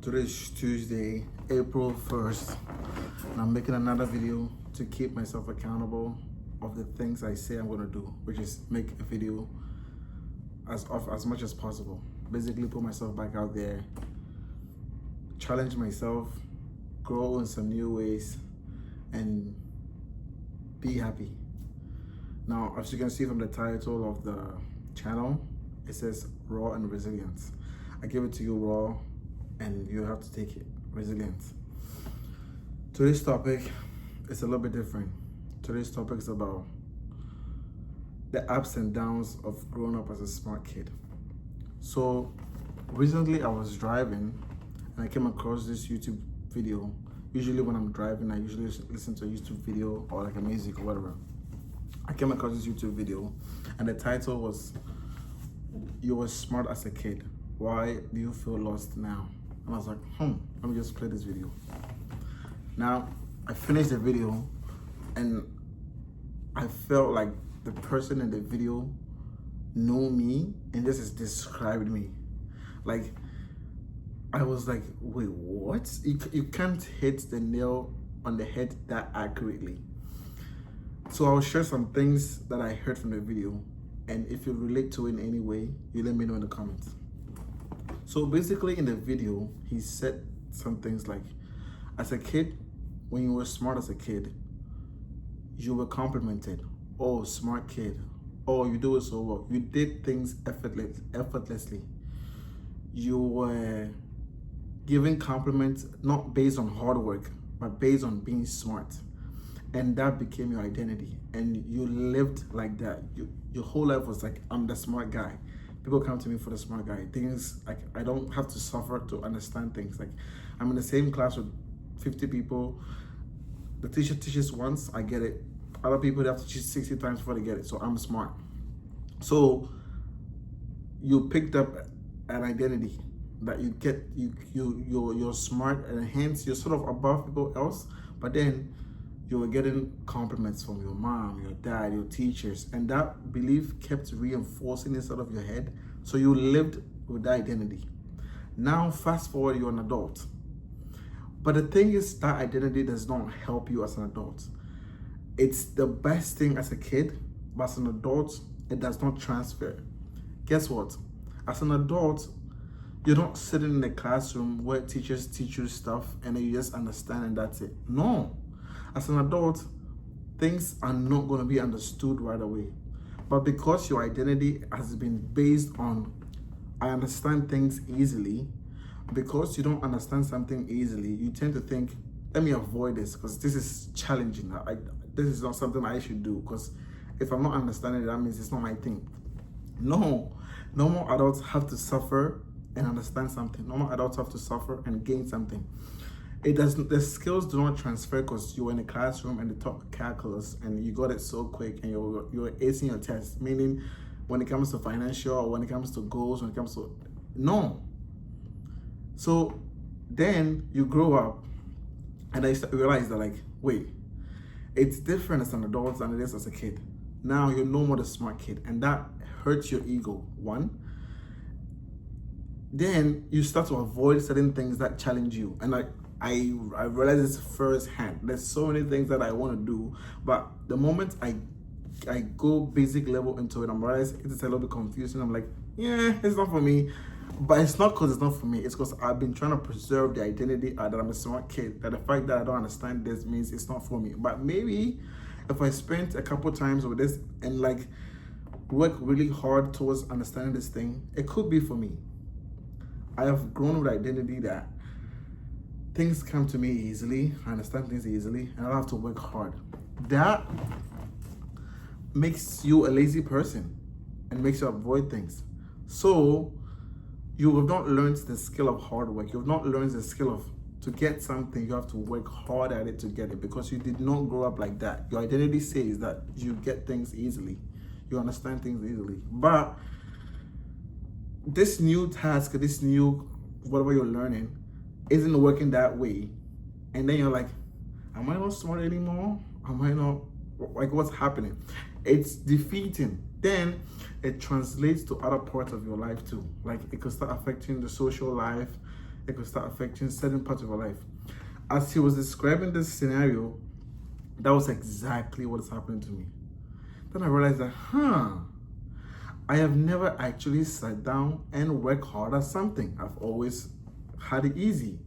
Today is Tuesday, April 1st, and I'm making another video to keep myself accountable of the things I say I'm gonna do, which is make a video as much as possible. Basically put myself back out there, challenge myself, grow in some new ways, and be happy. Now, as you can see from the title of the channel, it says raw and resilience. I give it to you raw, and you have to take it. Resilience. Today's topic is a little bit different. Today's topic is about the ups and downs of growing up as a smart kid. So recently I was driving and I came across this YouTube video. Usually when I'm driving, I usually listen to a YouTube video or like a music or whatever. I came across this YouTube video and the title was, "You were smart as a kid. Why do you feel lost now?" And I was like, let me just play this video. Now, I finished the video and I felt like the person in the video knew me and this is described me. Like, I was like, wait, what? You can't hit the nail on the head that accurately. So I'll share some things that I heard from the video, and if you relate to it in any way, you let me know in the comments. So basically in the video, he said some things like, as a kid, when you were smart as a kid, you were complimented. Oh, smart kid. Oh, you do it so well. You did things effortlessly. You were giving compliments not based on hard work, but based on being smart. And that became your identity. And you lived like that. Your whole life was like, I'm the smart guy. People come to me for the smart guy. Things like, I don't have to suffer to understand things. Like, I'm in the same class with 50 people. The teacher teaches once, I get it. Other people, they have to teach 60 times before they get it. So I'm smart. So you picked up an identity that you get, you're smart, and hence you're sort of above people else. But then you were getting compliments from your mom, your dad, your teachers, and that belief kept reinforcing inside of your head. So you lived with that identity. Now, fast forward, you're an adult. But the thing is, that identity does not help you as an adult. It's the best thing as a kid, but as an adult, it does not transfer. Guess what? As an adult, you're not sitting in the classroom where teachers teach you stuff and then you just understand and that's it. No. As an adult, things are not going to be understood right away. But because your identity has been based on, I understand things easily, because you don't understand something easily, you tend to think, let me avoid this because this is challenging. This is not something I should do, because if I'm not understanding it, that means it's not my thing. No more adults have to suffer and understand something. Normal adults have to suffer and gain something. It doesn't. The skills do not transfer because you were in a classroom and they taught calculus and you got it so quick and you're acing your test. Meaning, when it comes to financial or when it comes to goals, when it comes to no. So then you grow up and I realize that, like, wait, it's different as an adult than it is as a kid. Now you're no more the smart kid, and that hurts your ego. One. Then you start to avoid certain things that challenge you, and I realize this firsthand. There's so many things that I want to do, but the moment I go basic level into it, I'm realizing it's a little bit confusing. I'm like, yeah, it's not for me. But it's not because it's not for me. It's because I've been trying to preserve the identity that I'm a smart kid. That the fact that I don't understand this means it's not for me. But maybe if I spent a couple times with this and like work really hard towards understanding this thing, it could be for me. I have grown with identity that things come to me easily, I understand things easily, and I don't have to work hard. That makes you a lazy person and makes you avoid things. So you have not learned the skill of hard work. You have not learned the skill of, to get something, you have to work hard at it to get it, because you did not grow up like that. Your identity says that you get things easily. You understand things easily. But this new task, this new whatever you're learning, isn't working that way. And then you're like, am I not smart anymore? Am I not, like, what's happening? It's defeating. Then it translates to other parts of your life too. Like, it could start affecting the social life. it could start affecting certain parts of your life. As he was describing this scenario, that was exactly what is happening to me. Then I realized that, I have never actually sat down and worked hard at something. I've always had it easy.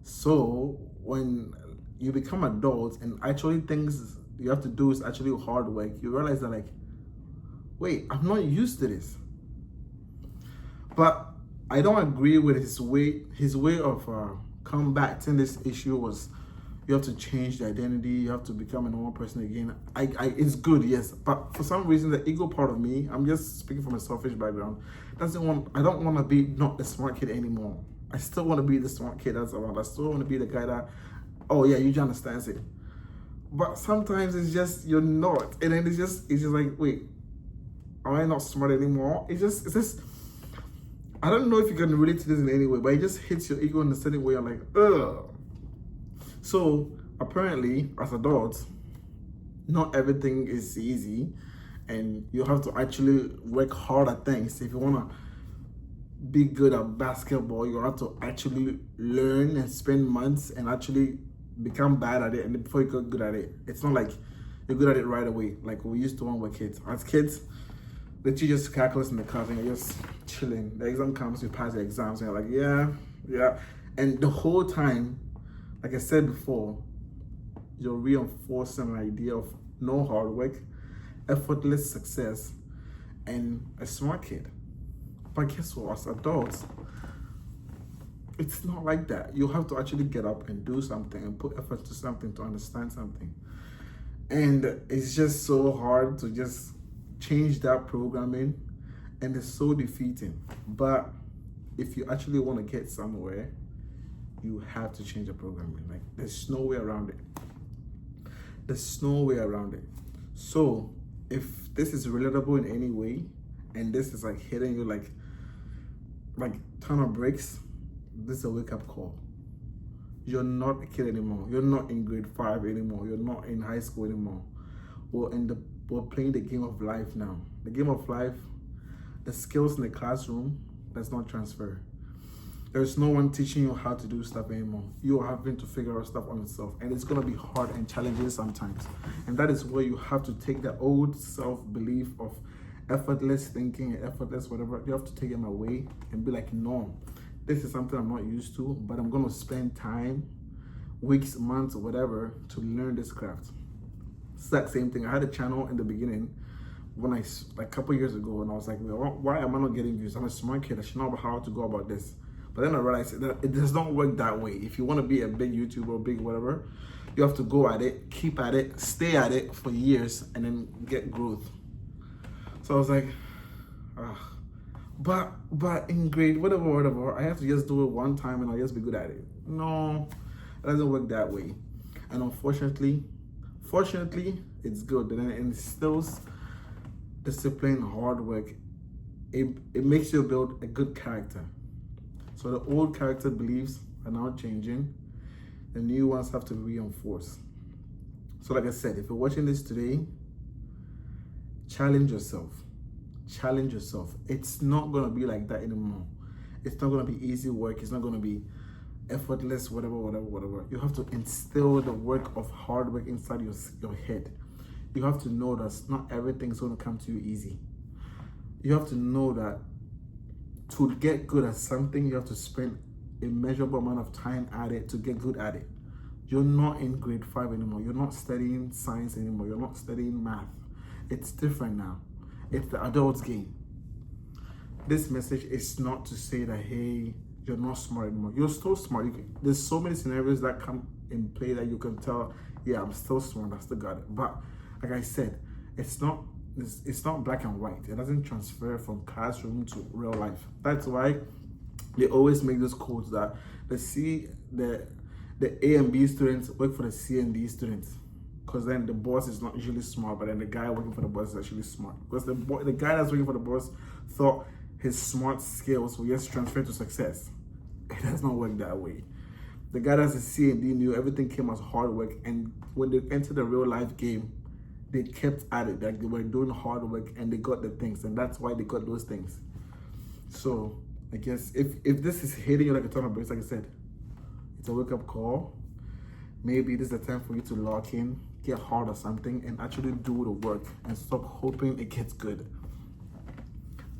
So when you become adults and actually things you have to do is actually hard work, you realize that, like, wait, I'm not used to this. But I don't agree with his way of combating this issue was, you have to change the identity, you have to become a normal person again. It's good, yes, but for some reason the ego part of me, I'm just speaking from a selfish background, I don't want to be not the smart kid anymore. I still want to be the smart kid that's around. I still want to be the guy that, oh yeah, you just understands it. But sometimes it's just you're not, and then it's just like, wait, am I not smart anymore? It's just I don't know if you can relate to this in any way, but it just hits your ego in a certain way. I'm like, ugh. So apparently, as adults, not everything is easy, and you have to actually work hard at things. If you want to be good at basketball, you have to actually learn and spend months and actually become bad at it, and before you get good at it. It's not like you're good at it right away, like we used to when we were kids. As kids, they teach us calculus in the class and you're just chilling. The exam comes, you pass the exams, and you're like, yeah. And the whole time, like I said before, you're reinforcing an idea of no hard work, effortless success, and a smart kid. But guess what? As adults, it's not like that. You have to actually get up and do something and put effort to something to understand something. And it's just so hard to just change that programming, and it's so defeating. But if you actually want to get somewhere, you have to change the programming. Like, there's no way around it. There's no way around it. So if this is relatable in any way, and this is like hitting you like ton of bricks, this is a wake-up call. You're not a kid anymore. You're not in grade 5 anymore. You're not in high school anymore. We're playing the game of life now. The game of life, the skills in the classroom does not transfer. There's no one teaching you how to do stuff anymore. You're having to figure out stuff on yourself, and it's gonna be hard and challenging sometimes. And that is where you have to take the old self-belief of effortless thinking and effortless whatever. You have to take them away and be like, no, this is something I'm not used to, but I'm gonna spend time, weeks, months, or whatever, to learn this craft. It's that same thing. I had a channel in the beginning when like a couple years ago, and I was like, well, why am I not getting views? I'm a smart kid. I should know how to go about this. But then I realized that it does not work that way. If you want to be a big YouTuber, big whatever, you have to go at it, keep at it, stay at it for years, and then get growth. So I was like, but in grade whatever, I have to just do it one time and I'll just be good at it. No, it doesn't work that way. And unfortunately, fortunately, it's good. And it instills discipline, hard work. It makes you build a good character. So the old character beliefs are now changing. The new ones have to be reinforced. So like I said, if you're watching this today, challenge yourself. Challenge yourself. It's not going to be like that anymore. It's not going to be easy work. It's not going to be effortless, whatever. You have to instill the work of hard work inside your head. You have to know that not everything's going to come to you easy. You have to know that to get good at something, you have to spend a measurable amount of time at it to get good at it. You're not in grade 5 anymore. You're not studying science anymore. You're not studying math. It's different now. It's the adult's game. This message is not to say that, hey, you're not smart anymore. You're still smart. There's so many scenarios that come in play that you can tell, yeah, I'm still smart. I still got it. But like I said, it's not black and white. It doesn't transfer from classroom to real life. That's why they always make those quotes that the A and B students work for the C and D students, because then the boss is not usually smart, but then the guy working for the boss is actually smart, because the guy that's working for the boss thought his smart skills will just transfer to success. It does not work that way. The guy that's a C and D knew everything came as hard work, and when they entered the real life game, they kept at it. Like, they were doing hard work and they got the things, and that's why they got those things. So I guess if this is hitting you like a ton of bricks, like I said, it's a wake-up call. Maybe this is the time for you to lock in, get hard or something, and actually do the work and stop hoping it gets good.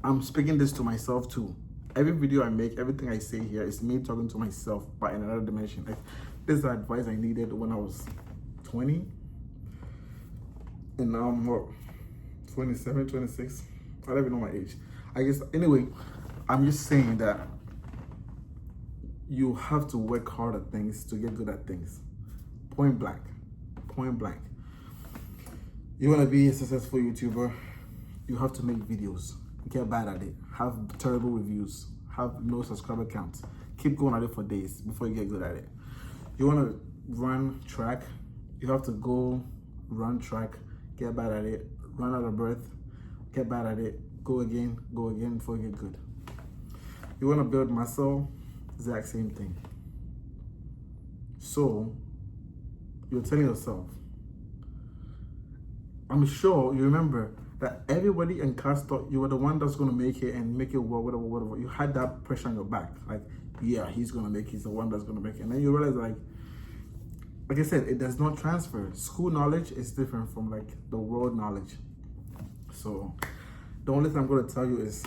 I'm speaking this to myself too. Every video I make, everything I say here is me talking to myself, but in another dimension. Like, this is the advice I needed when I was 20, and now I'm what, 27, 26. I don't even know my age. I guess, anyway, I'm just saying that you have to work hard at things to get good at things. Point blank. Point blank. You want to be a successful YouTuber, you have to make videos. Get bad at it. Have terrible reviews. Have no subscriber counts. Keep going at it for days before you get good at it. You want to run track, you have to go run track, get bad at it, run out of breath, get bad at it, go again before you get good. You want to build muscle, exact same thing. So you're telling yourself, I'm sure you remember that everybody in class thought you were the one that's going to make it and make it well, whatever. You had that pressure on your back. Like, yeah, he's going to make it. He's the one that's going to make it. And then you realize, like I said, it does not transfer. School knowledge is different from like the world knowledge. So the only thing I'm going to tell you is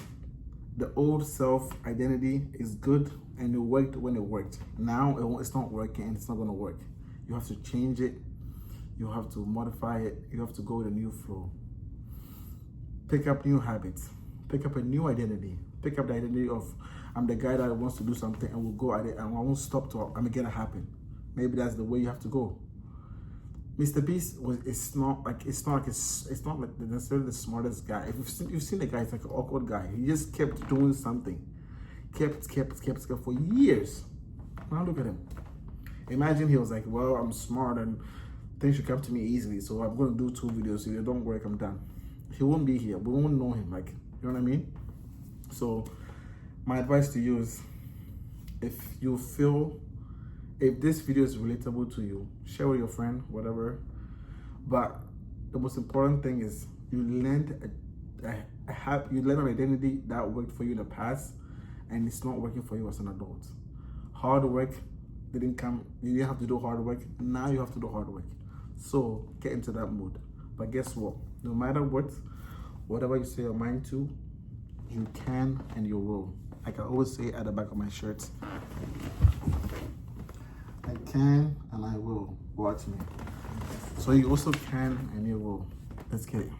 the old self identity is good and it worked when it worked. Now it's not working and it's not going to work. You have to change it. You have to modify it. You have to go with a new flow. Pick up new habits. Pick up a new identity. Pick up the identity of, I'm the guy that wants to do something and will go at it and I won't stop till I make it happen. Maybe that's the way you have to go. Mr. Beast it's not like necessarily the smartest guy. If you've seen the guy, it's like an awkward guy. He just kept doing something. Kept for years. Now look at him. Imagine he was like, well, I'm smart and things should come to me easily, so I'm going to do 2 videos. If they don't work, I'm done. He won't be here. We won't know him. Like, you know what I mean? So my advice to you is, if this video is relatable to you, share with your friend, whatever. But the most important thing is you learned an identity that worked for you in the past, and it's not working for you as an adult. Hard work didn't come. You didn't have to do hard work. Now you have to do hard work. So get into that mood. But guess what? No matter what, whatever you say your mind to, you can and you will. Like I always say at the back of my shirt, I can and I will. Watch me. So you also can and you will. Let's get it.